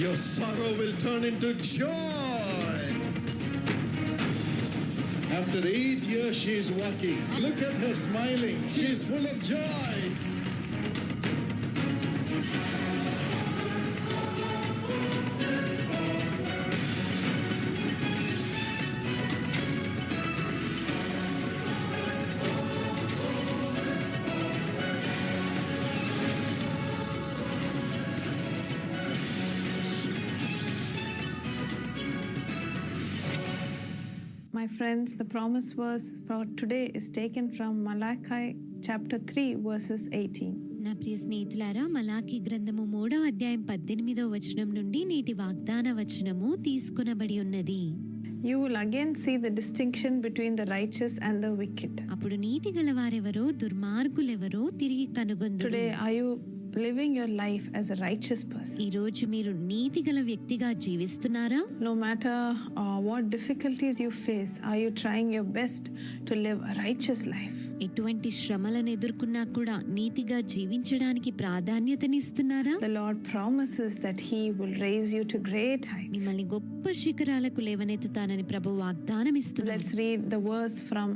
Your sorrow will turn into joy. After 8 years she is walking. Look at her smiling. She is full of joy. My friends, the promise verse for today is taken from Malachi chapter 3 verses 18. నా ప్రియ స్నేహితులారా, మలాకి గ్రంథము 3వ అధ్యాయం 18వ వచనం నుండి నేటి వాగ్దాన వచనము తీసుకొనబడి ఉన్నది. You will again see the distinction between the righteous and the wicked. అప్పుడు నీతి గలవారెవరో దుర్మార్గులెవరో తిరిగి కనుగొందురు. Today are you living your life as a righteous person? ఈ రోజు మీరు నీతి గల వ్యక్తిగా జీవిస్తున్నారా? No matter what difficulties you face, are you trying your best to live a righteous life? ఎటువంటి శ్రమలను ఎదుర్కొన్నా కూడా నీతిగా జీవించడానికి ప్రాధాన్యతనిస్తున్నారా? The Lord promises that He will raise you to great heights. మిమ్మల్ని గొప్ప శిఖరాలకు లేవనెత్తుతానని ప్రభువు వాగ్దానం ఇస్తున్నారు. Let's read the verse from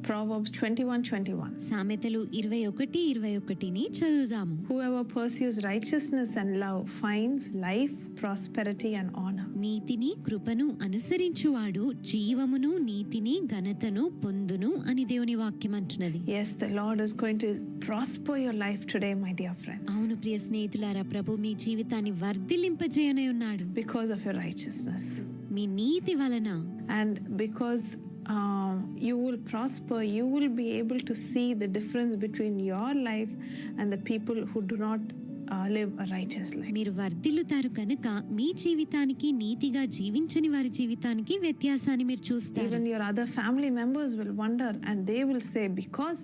Proverbs 21:21. సామెతలు 21:21ని చదువుదాము. Whoever pursues righteousness and love finds life, prosperity and honor. నీతిని కృపను అనుసరించువాడు జీవమును నీతిని ఘనతను పొందును అని దేవుని వాక్యం అంటున్నది. Yes, the Lord is going to prosper your life today, my dear friends. అవును ప్రియ స్నేహితులారా, ప్రభు మీ జీవితాన్ని వర్ధిల్లింపజేయనే ఉన్నాడు. Because of your righteousness. మీ నీతి వలన. And because you will prosper, you will be able to see the difference between your life and the people who do not live a righteous life. మీరు వర్ధిల్లుతారు కనుక మీ జీవితానికి నీతిగా జీవించని వారి జీవితానికి వ్యత్యాసాన్ని మీరు చూస్తారు. Even your other family members will wonder and they will say, because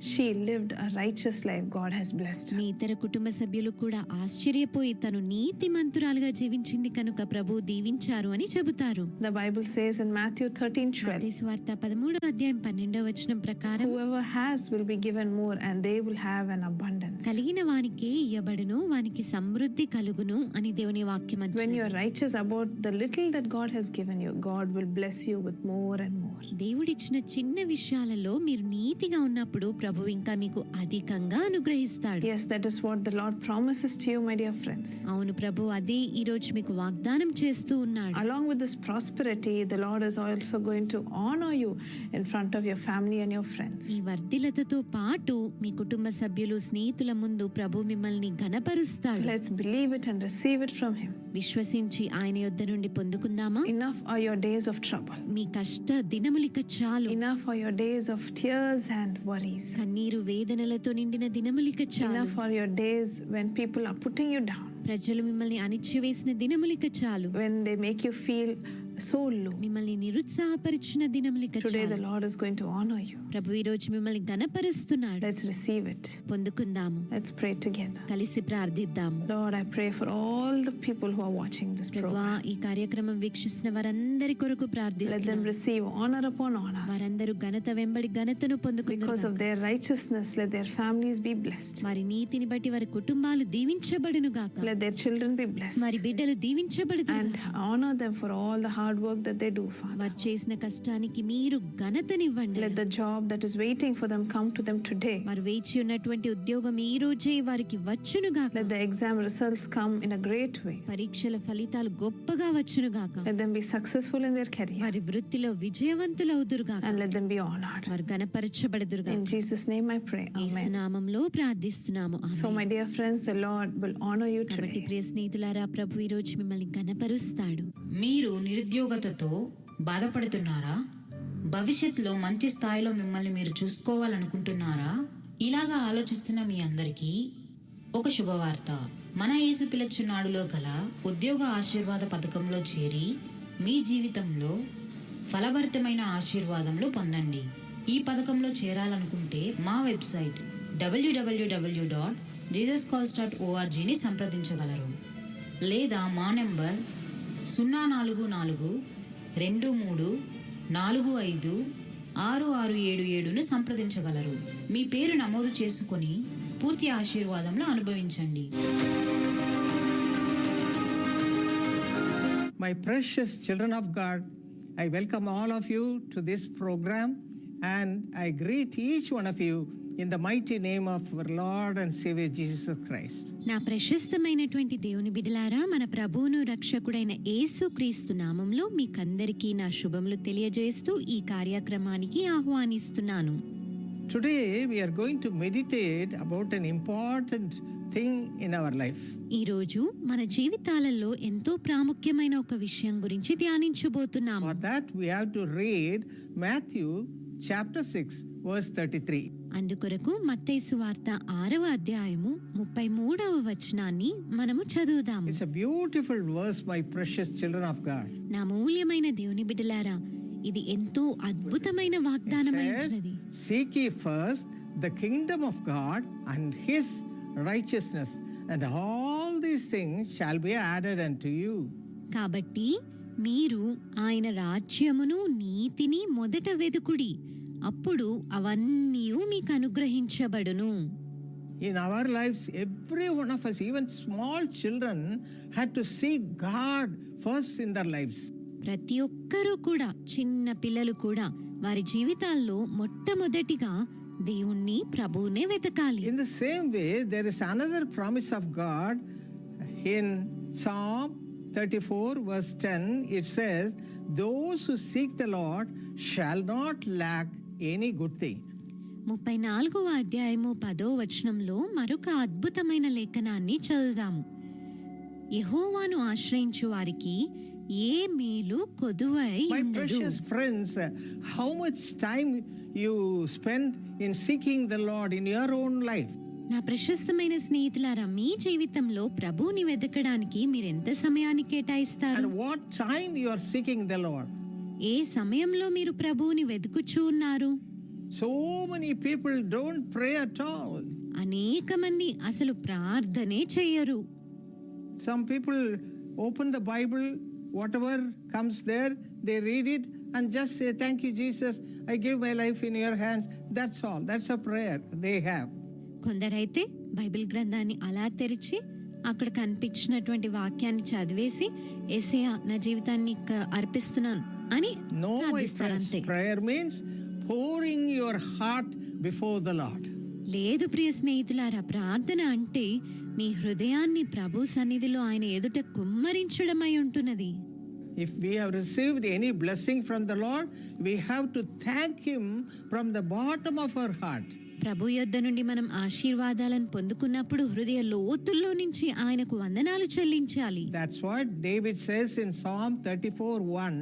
she lived a righteous life, God has blessed her. మీ ఇతర కుటుంబ సభ్యులు కూడా ఆశ్చర్యపోయి తను నీతిమంతురాలుగా జీవించింది కనుక ప్రభు దీవించారు అని చెబుతారు. The Bible says in Matthew 13:12, మత్తయి సువార్త 13వ అధ్యాయం 12వ వచనం ప్రకారం, whoever has will be given more and they will have an abundance. కలిగిన వానికి ఇయ్యబడును, వానికి సమృద్ధి కలుగును అని దేవుని వాక్యం అంటున్నది. When you are righteous about the little that God has given you, God will bless you with more and more. దేవుడిచ్చిన చిన్న విషయాలలో మీరు నీతిగా ఉన్నప్పుడు ప్రభు ఇంకా మీకు అధికంగా అనుగ్రహిస్తాడు. Yes, that is what the Lord promises to you, my dear friends. అవును, ప్రభు అదే ఈ రోజు మీకు వాగ్దానం చేస్తూ ఉన్నాడు. Along with this prosperity, the Lord is also going to honor you in front of your family and your friends. ఈ వర్ధిల్లతతో పాటు మీ కుటుంబ సభ్యులు స్నేహితుల ముందు ప్రభు మిమ్మల్ని ఘనపరుస్తాడు. Let's believe it and receive it from Him. విశ్వసించి ఆయన యొద్ద నుండి పొందుకుందామా? Enough are your days of trouble. మీ కష్ట దినములిక చాలు. Enough are your days of tears and worries. కన్నీరు వేదనలతో నిండిన దినములిక చాలు. Enough are your days when people are putting you down. ప్రజలు మిమ్మల్ని అణిచివేసిన దినములిక చాలు. When they make you feel so low. మిమ్మల్ని నిరుత్సాహపరిచిన దినములిక Today చాలు. the Lord is going to honor you. ప్రభు ఈ రోజు మిమ్మల్ని ఘనపరుస్తున్నాడు. Let's receive it. పొందుకుందాము. Let's pray together. కలిసి ప్రార్థిద్దాము. Lord, I pray for all the people who are watching this ప్రభువా, program. ఈ కార్యక్రమం వీక్షిస్తున్న వారందరి కొరకు Let them ప్రార్థిస్తున్నాము. receive honor upon honor. వారందరూ ఘనత వెంబడి ఘనతను Because పొందుకుందురు. of their righteousness, let their families be blessed. వారి నీతిని బట్టి వారి కుటుంబాలు దీవించబడును గాక. Let their children be blessed. వారి బిడ్డలు దీవించబడును. And honor them for all the hard work that they do, Father. వారు చేసిన కష్టానికి మీరు ఘనతనివ్వండి. Let the job that is waiting for them come to them today. వారు వేచి ఉన్నటువంటి ఉద్యోగం ఈ రోజే వారికి వచ్చును గాక. Let the exam results come in a great way. పరీక్షల ఫలితాలు గొప్పగా వచ్చును గాక. Let them be successful in their career. వారి వృత్తిలో విజయవంతులవుదురు గాక. And let them be honored. వారు ఘనపరచబడుదురు గాక. In Jesus' name I pray. Yesu Amen. నామములో ప్రార్థిస్తున్నాము. So amen. my dear friends, the Lord will honor you కాబట్టి today. ప్రియ స్నేహితులారా, ప్రభు ఈ రోజు మిమ్మల్ని ఘనపరుస్తాడు. మీరు నిరుద్యోగతతో బాధపడుతున్నారా? భవిష్యత్తులో మంచి స్థాయిలో మిమ్మల్ని మీరు చూసుకోవాలనుకుంటున్నారా? ఇలాగా ఆలోచిస్తున్న మీ అందరికీ ఒక శుభవార్త. మన యేసు పిలుచున్నాడులో గల ఉద్యోగ ఆశీర్వాద పథకంలో చేరి మీ జీవితంలో ఫలభరితమైన ఆశీర్వాదంలో పొందండి. ఈ పథకంలో చేరాలనుకుంటే మా వెబ్సైట్ www.jesuscalls.orgని సంప్రదించగలరు. లేదా మా నెంబర్ 04423456677ను సంప్రదించగలరు. మీ పేరు నమోదు చేసుకొని పూర్తి ఆశీర్వాదంలో అనుభవించండి. My precious children of God, I welcome all of you to this program and I greet each one of you in the mighty name of our Lord and Savior Jesus Christ. నా ప్రశస్తమైనటువంటి దేవుని బిడ్డలారా, మన ప్రభువును రక్షకుడైన యేసుక్రీస్తు నామంలో మీకందరికీ నా శుభములు తెలియజేస్తూ ఈ కార్యక్రమానికి ఆహ్వానిస్తున్నాను. Today we are going to meditate about an important thing in our life. ఈ రోజు మన జీవితాలలో ఎంతో ప్రాముఖ్యమైన ఒక విషయం గురించి ధ్యానించబోతున్నాము. For that we have to read Matthew chapter 6 verse 33. అందుకొరకు మత్తయి సువార్త 6వ అధ్యాయము 33వ వచనాన్ని మనము చదువుదాము. It's a beautiful verse, my precious children of God. నా మూల్యమైన దేవుని బిడ్డలారా, ఇది ఎంతో అద్భుతమైన వాగ్దానమైనది. Seek ye first the kingdom of God and his righteousness, and all these things shall be added unto you. కాబట్టి మీరు ఆయన రాజ్యమును నీతిని మొదట వెదుకుడి, అప్పుడు అవన్నీ మీకు అనుగ్రహించబడును. In our lives, every one of us, even small children, had to seek God first in their lives. ప్రతి ఒక్కరూ కూడా, చిన్న పిల్లలు కూడా వారి జీవితాల్లో మొట్టమొదటిగా దేవుణ్ణి, ప్రభువునే వెతకాలి. In the same way, there is another promise of God in Psalm 34 verse 10. It says, those who seek the Lord shall not lack any good thing. 34వ అధ్యాయము 10వ వచనంలో మరొక అద్భుతమైన లేఖనాన్ని చదువుదాము. యెహోవాను ఆశ్రయించు వారికి ఏ మేలు కొదువై My ఉండదు. precious friends, how much time you spend in seeking the Lord in your own life? నా ప్రశస్తమైన స్నేహితులారా, మీ జీవితంలో ప్రభువుని వెతకడానికి మీరు ఎంత సమయాన్ని కేటాయిస్తారు? And what time you are seeking the Lord? ఏ సమయంలో మీరు ప్రభువుని వెతుకుచూ ఉన్నారు? So many people don't pray at all. అనేక మంది అసలు ప్రార్థనే చేయరు. Some people open the Bible, whatever comes there, they read it and just say, thank you, Jesus, I give my life in your hands. That's all. That's a prayer they have. కొందరైతే Bible గ్రంథాన్ని అలా తెరిచి అక్కడ కనిపించినటువంటి వాక్యాన్ని చదివేసి, యేసయ్యా నా జీవితాన్ని నీకు అర్పిస్తున్నాను అని No, my ప్రార్థిస్తారు friends, అంతే. prayer means pouring your heart before the Lord. లేదు ప్రియ స్నేహితులారా, ప్రార్థన అంటే మీ హృదయాన్ని ప్రభు సన్నిధిలో ఆయన ఎదుట కుమ్మరించడమై ఉంటున్నది. If we have received any blessing from the Lord, we have to thank him from the bottom of our heart. ప్రభు యొద్ద నుండి మనం ఆశీర్వాదాలను పొందుకున్నప్పుడు హృదయ లోతుల్లో నుంచి ఆయనకు వందనాలు చెల్లించాలి. That's what David says in Psalm 34:1.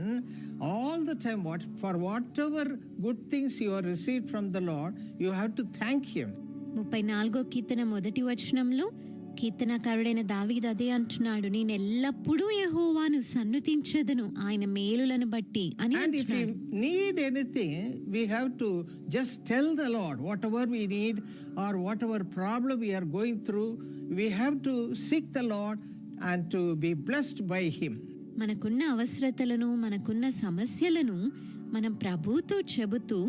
All the time, for whatever good things you have received from the Lord, you have to thank him. 34వ కీర్తన 1వ వచనంలో కీర్తనకారుడైన దావీదు అదే అంటున్నాడు, నేను ఎల్లప్పుడూ యెహోవాను సన్నుతించెదను ఆయన మేలులను బట్టి అని And if we అంటున్నాడు. need anything, we have to just tell the Lord whatever we need or whatever problem we are going through. We have to seek the Lord and to be blessed by him. మనకున్న అవసరతలను, మనకున్న సమస్యలను మనం ప్రభువుతో చెబుతూ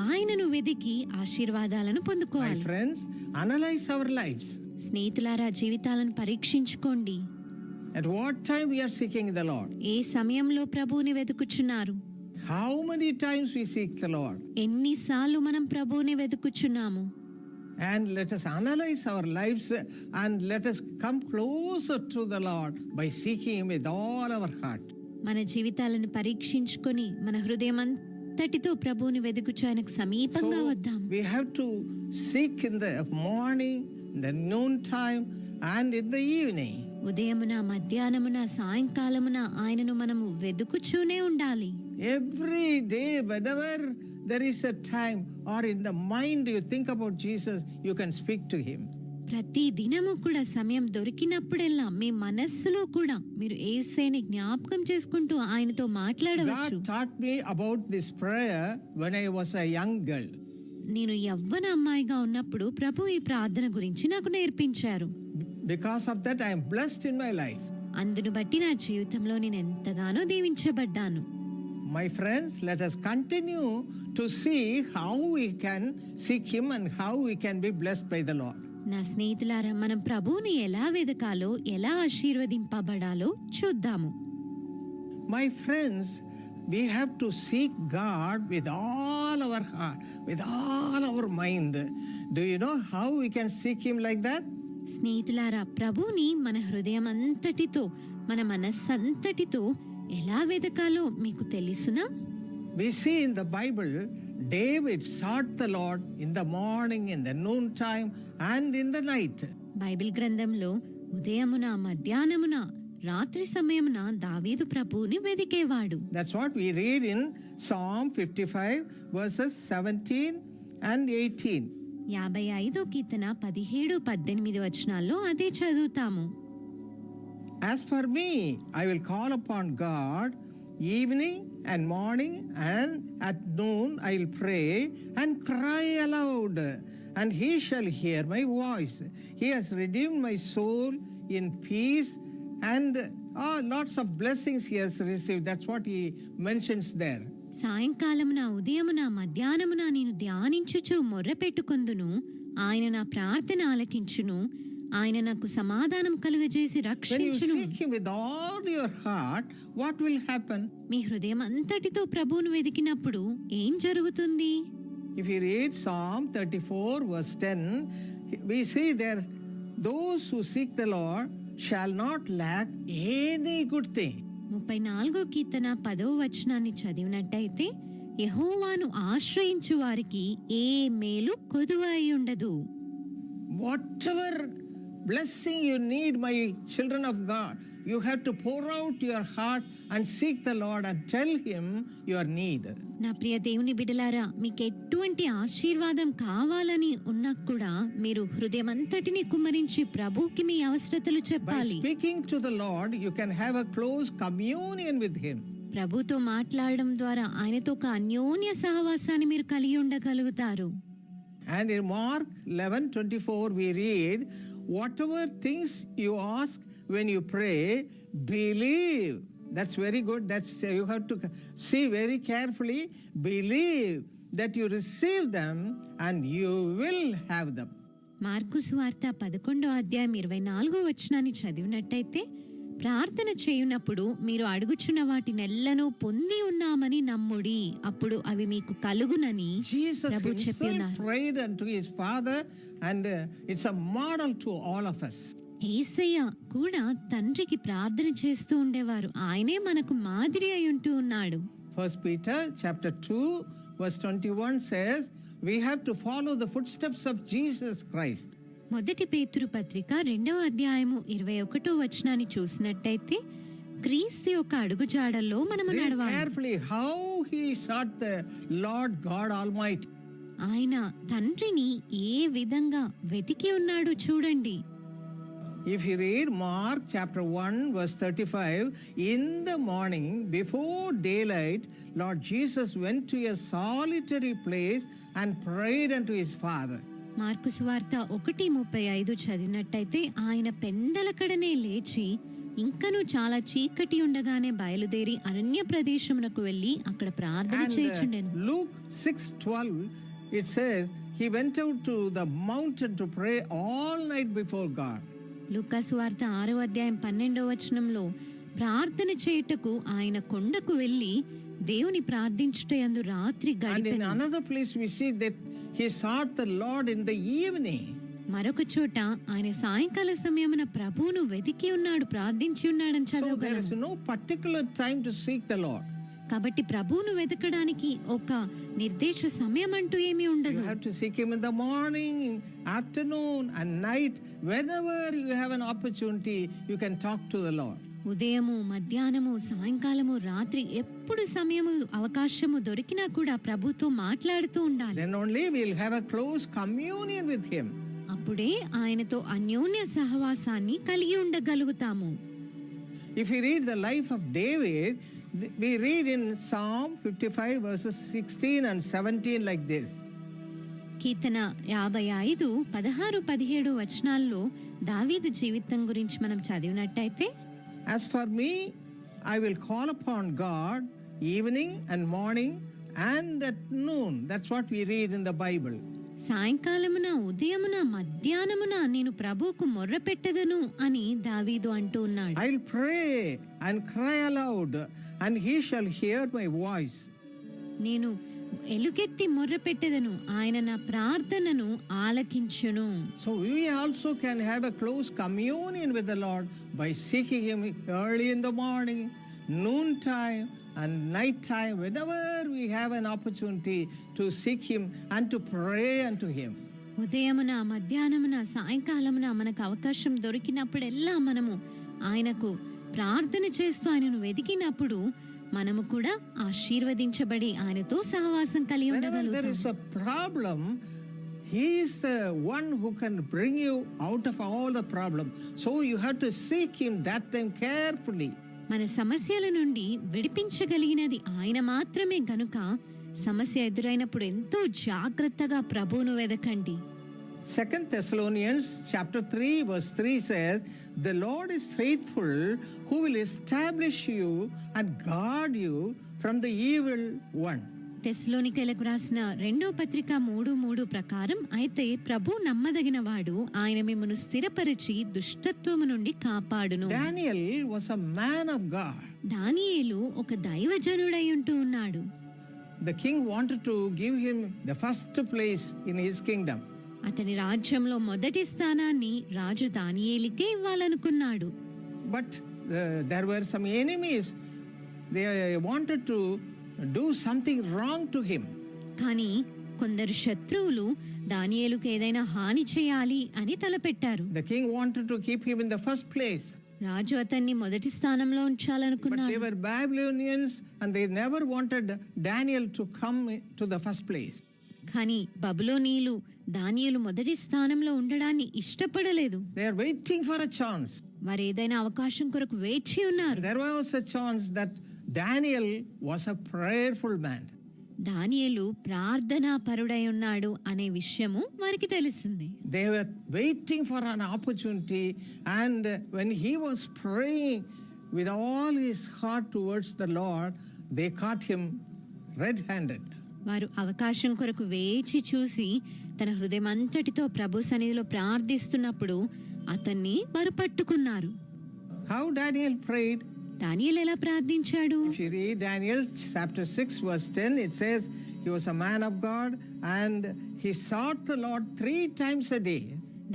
ఆయనను వెదికి ఆశీర్వాదాలను My పొందుకోవాలి. friends, analyze our lives. స్నేహితులారా, జీవితాలను పరీక్షించుకోండి. At what time we are seeking the Lord? ఏ సమయంలో ప్రభువుని వెతుకుచున్నారు? How many times we seek the Lord? ఎన్నిసార్లు మనం ప్రభువుని వెతుకుచున్నాము? And let us analyze our lives and let us come closer to the Lord by seeking him with all our heart. మన జీవితాలను పరీక్షించుకొని మన హృదయం అంతటితో ప్రభువుని వెతుకుచు ఆయనకు సమీపంగా So వద్దాం. we have to seek in the morning, in the noon time and in the evening. ఉదయమున, మధ్యాహ్నమున, సాయంకాలమున ఆయనను మనము వెతుకుచూనే ఉండాలి. Every day, whenever there is a time or in the mind you think about Jesus, you can speak to him. ప్రతి దినము కూడా సమయం దొరికినప్పుడెల్లా మీ మనస్సులో కూడా మీరు యేసుని జ్ఞాపకం చేసుకుంటూ ఆయనతో మాట్లాడవచ్చు. God taught me about this prayer when I was a young girl. నేను యవ్వన అమ్మాయిగా ఉన్నప్పుడు ప్రభు ఈ ప్రార్థన గురించి నాకు నేర్పించారు. Because of that, I am blessed in my life. అందును బట్టి నా జీవితంలో నేను ఎంతగానో దీవించబడ్డాను. My friends, let us continue to see how we can seek him and how we can be blessed by the Lord. నా స్నేహితులారా, మనం ప్రభువుని ఎలా వెదకాలో, ఎలా ఆశీర్వదింపబడాలో చూద్దాము. My friends, we have to seek God with all our heart, with all our mind. Do you know how we can seek Him like that? స్నేహితులారా, ప్రభుని మన హృదయం అంతటితో, మన మనస్సంతటితో ఎలా వెదకాలో మీకు తెలుసునా? We see in the Bible, David sought the Lord in the morning, in the noontime, and in the night. Bible గ్రంథంలో ఉదయమున, మధ్యాహ్నమున, రాత్రి సమయమున దావీదు ప్రభువుని వెదికేవాడు. That's what we read in Psalm 55 verses 17 and 18. 55వ కీర్తన 17, 18 వచనాల్లో అదే చదువుతాము. As for me, I will call upon God evening and morning, and at noon I will pray and cry aloud, and He shall hear my voice. He has redeemed my soul in peace, and lots of blessings He has received. That's what He mentions there. సాయంకాలమున, ఉదయమున, మధ్యాహ్నమున నేను ధ్యానించుచు మొర్రపెట్టుకొందును. ఆయన నా ప్రార్థన ఆలకించును. ఆయన నాకు సమాధానం కలుగజేసి When you రక్షించును. seek Him with all your heart, what will happen? మీ హృదయం అంతటితో ప్రభువును వెదికినప్పుడు ఏం జరుగుతుంది? If you read Psalm 34 verse 10, we see there, those who seek the Lord shall not lack any good thing. 34వ కీర్తన 10వ వచనాన్ని చదివినట్టయితే, యెహోవాను ఆశ్రయించు వారికి ఏ మేలు కొదువై ఉండదు. Whatever blessing you need, my children of God, you have to pour out your heart and seek the Lord and tell Him your need. నా ప్రియ దేవుని బిడ్డలారా, మీకు ఎటువంటి ఆశీర్వాదం కావాలని ఉన్నా కూడా మీరు హృదయం అంతటిని కుమ్మరించి ప్రభువుకి మీ అవసరతలు By చెప్పాలి. speaking to the Lord, you can have a close communion with Him. ప్రభుతో మాట్లాడడం ద్వారా ఆయనతో ఒక అన్యోన్య సహవాసాన్ని మీరు కలిగి ఉండగలుగుతారు. And in Mark 11:24 we read, whatever things you ask when you pray, believe. That's very good. That's you have to see very carefully. Believe that you receive them and you will have them. Mark సువార్త 11వ అధ్యాయం 24వ వచనాన్ని చదివినట్టయితే, ప్రార్థన చేయునప్పుడు మీరు అడుగుచున్న వాటినెల్లను పొంది ఉన్నామని నమ్ముడి, అప్పుడు అవి మీకు కలుగునని Jesus ప్రభు చెప్పి himself ఉన్నారు. prayed unto his Father, and it's a model to all of us. యేసయ్య కూడా తండ్రికి ప్రార్థన చేస్తూ ఉండేవారు. ఆయనే మనకు మాదిరి అయి ఉంటూ ఉన్నాడు. 1 Peter chapter 2 verse 21 says, we have to follow the footsteps of Jesus Christ. మొదటి పేతురు పత్రిక 2వ అధ్యాయము 21వ వచనాన్ని చూసినట్టయితే, క్రీస్తు యొక్క అడుగుజాడల్లో మనము Read నడవాలి. carefully how he sought the Lord God Almighty. ఆయన తండ్రిని ఏ విధంగా వెతికి ఉన్నాడో చూడండి. If you read Mark chapter 1 verse 35, in the morning before daylight, Lord Jesus went to a solitary place and prayed unto his Father. Mark సువార్త 1:35 చదివినట్టయితే, ఆయన పెందలకడనే లేచి ఇంకను చాలా చీకటి ఉండగానే బయలుదేరి అరణ్య ప్రదేశమునకు వెళ్ళి అక్కడ ప్రార్థన And చేయుచుండెను. Luke 6:12, it says, he went out to the mountain to pray all night before God. లూకా సువార్త 6వ అధ్యాయం 12వ వచనంలో, ప్రార్థన చేయుటకు ఆయన కొండకు వెళ్ళి దేవుని ప్రార్థించుటయందు రాత్రి And in గడిపెను. another place we see that he sought the Lord in the evening. మరొక చోట ఆయన సాయంకాల సమయమున ప్రభువును వెతికి ఉన్నాడు, ప్రార్థించి ఉన్నాడని So there చదవగలం. is no particular time to seek the Lord. కాబట్టి ప్రభువును వెతకడానికి ఒక నిర్దేశ సమయం అంటూ ఏమీ You ఉండదు. have to seek him in the morning, afternoon and night. Whenever you have an opportunity, you can talk to the Lord. ఉదయము, మధ్యాహ్నము, సాయంకాలము, రాత్రి ఎప్పుడు సమయము అవకాశము దొరికినా కూడా ప్రభుతో మాట్లాడుతూ ఉండాలి. Then only we'll have a close communion with him. అప్పుడే ఆయనతో అన్యోన్య సహవాసాన్ని కలిగి ఉండగలుగుతాము. If you read the life of David, we read in Psalm 55 verses 16 and 17 like this. కీర్తన 55, 16, 17 వచనాల్లో దావీదు జీవితం గురించి మనం చదివినట్టయితే, As for me, I will call upon God evening and morning and at noon. That's what we read in the Bible. సాయంకాలమున ఉదయమున మధ్యాహ్నమున నేను ప్రభువుకు మొర్ర పెట్టదను అని దావీదు అంటూ ఉన్నాడు. I'll pray and cry aloud, and he shall hear my voice. నేను ఎలుగెత్తి మొర్ర పెట్టెదను, ఆయన నా ప్రార్థనను ఆలకించును. So we also can have a close communion with the Lord by seeking him early in the morning, noontime and night time, whenever we have an opportunity to seek him and to pray unto him. ఉదయమున మధ్యాహ్నమున సాయంకాలమున మనకు అవకాశం దొరికినప్పుడెల్లా మనము ఆయనకు ప్రార్థన చేస్తూ ఆయనను వెతికినప్పుడు మనము కూడా ఆశీర్వదించబడి ఆయనతో సహవాసం కలిగి Whenever there ఉండగలుగుతాం. is a problem, he is the one who can bring you out of all the problem. So you have to seek him that time carefully. మన సమస్యల నుండి విడిపించగలిగినది ఆయన మాత్రమే గనుక సమస్య ఎదురైనప్పుడు ఎంతో జాగ్రత్తగా ప్రభువును వెదకండి. 2 Thessalonians chapter 3 verse 3 says, "The Lord is faithful, who will establish you and guard you from the evil one." తెస్సలోనికైలకు రాసిన 2వ పత్రిక 3:3 ప్రకారం, అయితే ప్రభు నమ్మదగిన వాడు, ఆయన మిమ్మును స్థిరపరిచి దుష్టత్వము నుండి కాపాడును. Daniel was a man of God. దానియేలు ఒక దైవజనుడై ఉంటూ ఉన్నాడు. The king wanted to give him the first place in his kingdom. అతని రాజ్యంలో మొదటి స్థానాన్ని రాజు దానియేలుకే ఇవ్వాలనుకున్నాడు. But there were some enemies. They wanted to do something wrong to him. కానీ కొందరు శత్రువులు దానియేలుకు ఏదైనా హాని చేయాలి అని తలపెట్టారు. The king wanted to keep him in the first place. రాజు అతన్ని మొదటి స్థానంలో But ఉంచాలనుకున్నాడు. they were Babylonians and they never wanted Daniel to come to the first place. కానీ బబులోనీయులు దానియేలు మొదటి స్థానంలో ఉండడాన్ని ఇష్టపడలేదు. They are waiting for a chance. వారు ఏదైనా అవకాశం కొరకు వేచి ఉన్నారు. There was a chance that Daniel was a prayerful man. దానియేలు ప్రార్థనా పరుడై ఉన్నాడు అనే విషయము వారికి తెలిసింది. They were waiting for an opportunity, and when he was praying with all his heart towards the Lord, they caught him red-handed. వారు అవకాశం కొరకు వేచి చూసి తన హృదయం అంతటితో ప్రభు సన్నిధిలో ప్రార్థిస్తున్నప్పుడు అతన్ని వారు పట్టుకున్నారు. How Daniel prayed? దానియేలు ఎలా ప్రార్థించాడు? If you read Daniel chapter 6 verse 10, it says he was a man of God and he sought the Lord 3 times a day.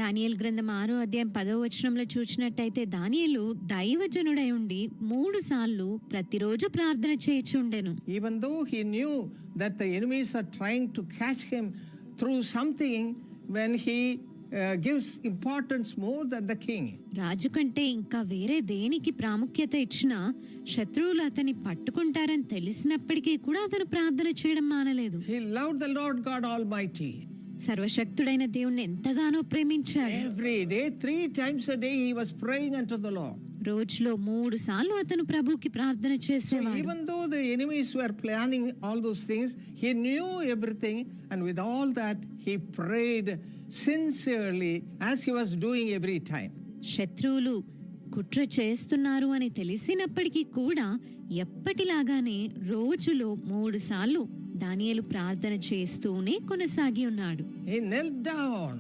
దానియేలు గ్రంథం 6వ అధ్యాయం 10వ వచనంలో చూసినట్టయితే దానియేలు దైవజనుడై ఉండి 3 సార్లు ప్రతిరోజు ప్రార్థన చేయుచుండెను. Even though he knew that the enemies are trying to catch him through something, when he gives importance more than the king. రాజు కంటే ఇంకా వేరే దేనికి ప్రాముఖ్యత ఇచ్చినా శత్రువులు అతన్ని పట్టుకుంటారని తెలిసినప్పటికీ కూడా అతను ప్రార్థన చేయడం మానలేదు. He loved the Lord God Almighty. సర్వశక్తుడైన దేవుణ్ణి ఎంతగానో ప్రేమించాడు. Every day, 3 times a day, he was praying unto the Lord. రోజులో 3 సార్లు అతను ప్రభువుకి ప్రార్థన So చేసేవాడు. even though the enemies were planning all those things, he knew everything, and with all that, he prayed sincerely as he was doing every time. శత్రువులు కుట్ర చేస్తున్నారు అని తెలిసినప్పటికీ కూడా ఎప్పటిలాగానే రోజులో 3 సార్లు దానియేలు ప్రార్థన చేస్తూనే కొనసాగి ఉన్నాడు. He knelt down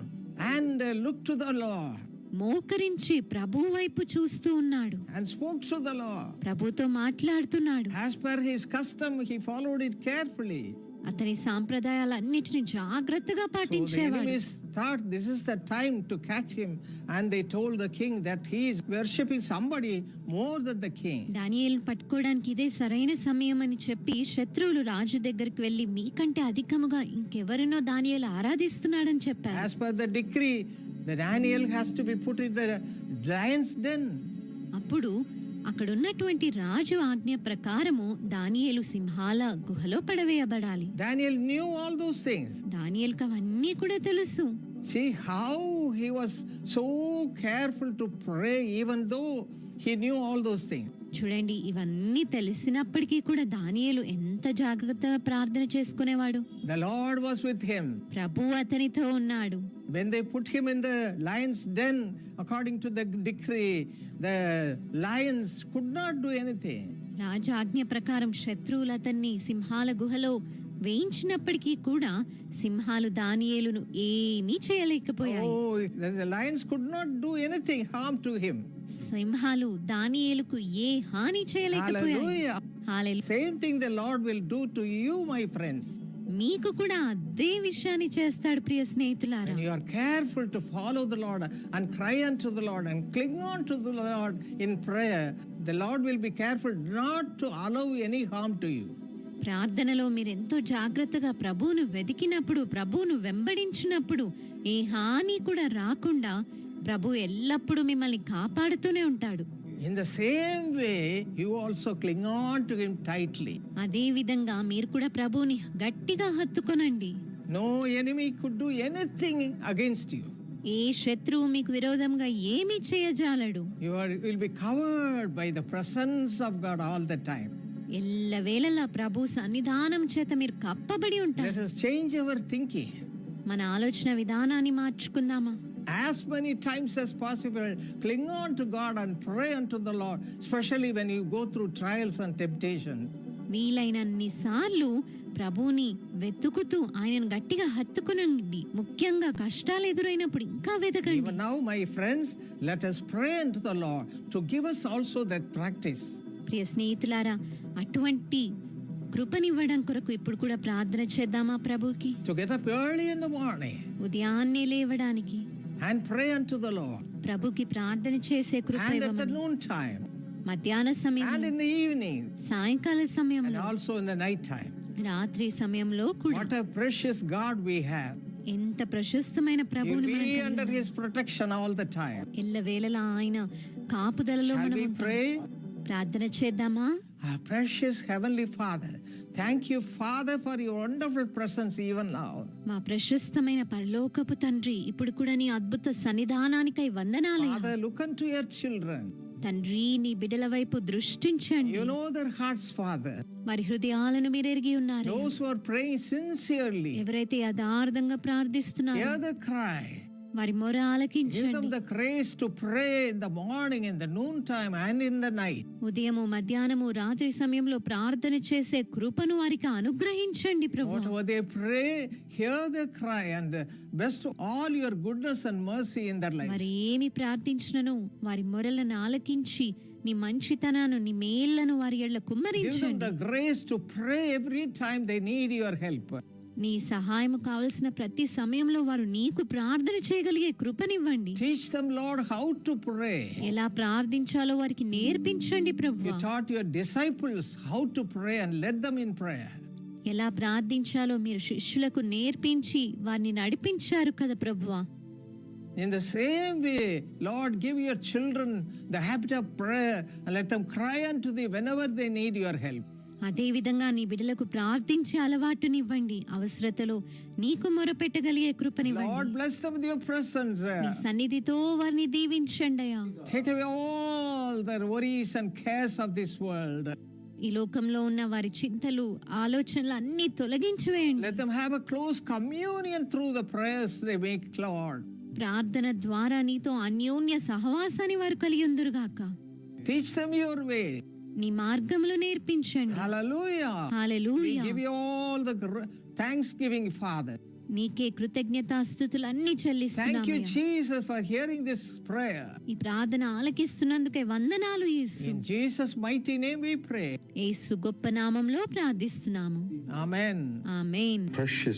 and looked to the Lord మోకరించి ప్రభువు వైపు చూస్తూ ఉన్నాడు. and spoke to the Lord. ప్రభుతో మాట్లాడుతున్నాడు. As per his custom, he followed it carefully. అతని సాంప్రదాయాలన్నిటిని జాగ్రత్తగా So the పాటించేవాడు. enemies thought this is the time to catch him, and they told the king that he is worshipping somebody more than the king. దానియేలును పట్టుకోవడానికి ఇదే సరైన సమయం అని చెప్పి శత్రువులు రాజు దగ్గరికి వెళ్లి మీకంటే అధికముగా ఇంకెవరినో దానియేలు ఆరాధిస్తున్నాడని చెప్పారు. As per the decree, the Daniel has to be put in the lion's den. అప్పుడు అక్కడున్నటువంటి రాజు ఆజ్ఞ ప్రకారము దానియేలు సింహాల గుహలో పడవేయబడాలి. Daniel knew all those things. దానియేలుకు అవన్నీ కూడా తెలుసు. See how he was so careful to pray, even though he knew all those things. చూడండి, ఇవన్నీ తెలిసినప్పటికీ కూడా దానియేలు ఎంత జాగ్రత్తగా ప్రార్థన చేసుకునేవాడు. The Lord was with him. ప్రభువు అతనితో ఉన్నాడు. When they put him in the lion's den, according to the decree, the lions could not do anything. రాజు ఆజ్ఞ ప్రకారం శత్రువులు అతన్ని సింహాల గుహలో వేయించినప్పటికీ కూడా సింహాలు దానియేలును ఏమీ చేయలేకపోయాయి. Oh, the lions could not do anything harm to him. సింహాలు దానియేలుకు ఏ హాని చేయలేకపోయాయి. Hallelujah. Hallelujah. Same thing the Lord will do to you, my friends. మీకు కూడా అదే విషయాన్ని చేస్తాడు ప్రియ స్నేహితులారా. When you are careful to follow the Lord and cry unto the Lord and cling on to the Lord in prayer, the Lord will be careful not to allow any harm to you. ప్రార్థనలో మీరు ఎంతో జాగ్రత్తగా ప్రభువును వెతికినప్పుడు, ప్రభువును వెంబడించినప్పుడు ఏ హాని కూడా రాకుండా ప్రభు ఎల్లప్పుడూ మిమ్మల్ని కాపాడుతూనే ఉంటాడు. In the same way, you also cling on to him tightly. అదే విధంగా మీరు కూడా ప్రభువుని గట్టిగా హత్తుకొనండి. No enemy could do anything against you. ఏ శత్రువు మీకు విరోధంగా ఏమీ చేయజాలడు. You will be covered by the presence of God all the time. ఎల్లవేళలా ప్రభు సన్నిధానం చేత మీరు కప్పబడి Let ఉంటారు. us change our thinking. మన ఆలోచన విధానాన్ని మార్చుకుందామా? As many times as possible, cling on to God and pray unto the Lord, especially when you go through trials and temptations. వీలైనన్ని సార్లు ప్రభువుని వెతుకుతూ ఆయనను గట్టిగా హత్తుకునండి. ముఖ్యంగా కష్టాలు ఎదురైనప్పుడు ఇంకా వెతకండి. Even now, my friends, let us pray unto the Lord to give us also that practice. ప్రియ స్నేహితులారా, అటువంటి కృపనివ్వడం కొరకు ఇప్పుడు కూడా ప్రార్థన చేద్దామా ప్రభుకి? To get up early in the morning ఉదయాన్నే లేవడానికి and pray unto the Lord. ప్రభుకి ప్రార్థన చేసే కృప And at the ఇవ్వమని. noon time, మధ్యాహ్న సమయం, and in the evening, సాయంకాల and సమయంలో, also in the night time. రాత్రి సమయంలో కూడా What a precious God we have. ఎంత ప్రశస్తమైన You'll ప్రభువుని మనం be కలిగి under ఉన్నాం. his protection all the time. ఎల్లవేళలా ఆయన కాపుదలలో Shall మనం we ఉంటాం. pray? ప్రార్థన చేద్దామా? Our precious Heavenly Father, thank you, Father, for your wonderful presence even now. మా ప్రశస్తమైన పరలోకపు తండ్రి, ఇప్పుడు కూడా నీ అద్భుత సన్నిధానానికై వందనాలయ్యా. Father, look unto your children. తండ్రి, నీ బిడ్డల వైపు దృష్టించండి. You know their hearts, Father. వారి హృదయాలను మీరు ఎరిగి ఉన్నారు. Those who are praying sincerely, ఎవరైతే యథార్థంగా ప్రార్థిస్తున్నారో hear the cry. వారి మొర Give them ఆలకించండి. the grace to pray in the morning, in the noontime, and in the night. ఉదయము, మధ్యాహ్నము, రాత్రి సమయంలో ప్రార్థన చేసే కృపను వారికి అనుగ్రహించండి ప్రభు. Whatever they pray, hear their cry, and best of all your goodness and mercy in their lives. వారు ఏమి ప్రార్థించినను వారి మొరలను ఆలకించి నీ మంచితనాను, నీ మేళ్లను వారి ఎడల Give them కుమ్మరించండి. the grace to pray every time they need your help. నీ సహాయము కావలసిన ప్రతి సమయంలో వారు నీకు ప్రార్థన చేయగలిగే కృపనివ్వండి. Teach them, Lord, how to pray. ఎలా ప్రార్థించాలో వారికి నేర్పించండి ప్రభు. You taught your disciples how to pray and led them in prayer. ఎలా ప్రార్థించాలో మీరు శిష్యులకు నేర్పించి వారిని నడిపించారు కదా ప్రభువా. In the same way, Lord, give your children the habit of prayer and let them cry unto thee whenever they need your help. అదే విధంగా నీ బిడ్డలకు ప్రార్థించే అలవాటునివ్వండి. అవసరతలో నీకు మొరపెట్టగలిగే Lord, కృపనివ్వండి. bless them with your presence. నీ సన్నిధితో వారిని దీవించండి అయ్యా. Take away all their worries and cares of this world. ఈ లోకంలో ఉన్న వారి చింతలు, ఆలోచనలు అన్ని తొలగించివేయండి. Let them have a close communion through the prayers they make, Lord. ప్రార్థన ద్వారా నీతో అన్యోన్య సహవాసాన్ని వారు కలిగి ఉందురుగాక. Teach them your way. నీ మార్గములు నేర్పించండి. Hallelujah. We hallelujah. give you all the thanksgiving, Father. నీకే కృతజ్ఞతాస్తుతులన్నీ Thank you, చెల్లిస్తున్నాము. Jesus, for hearing this prayer. ఈ ప్రార్థన ఆలకిస్తున్నందుకే వందనాలు యేసు. In Jesus' mighty name we pray. యేసు గొప్ప నామంలో ప్రార్థిస్తున్నాము. Amen. ఆమేన్. Precious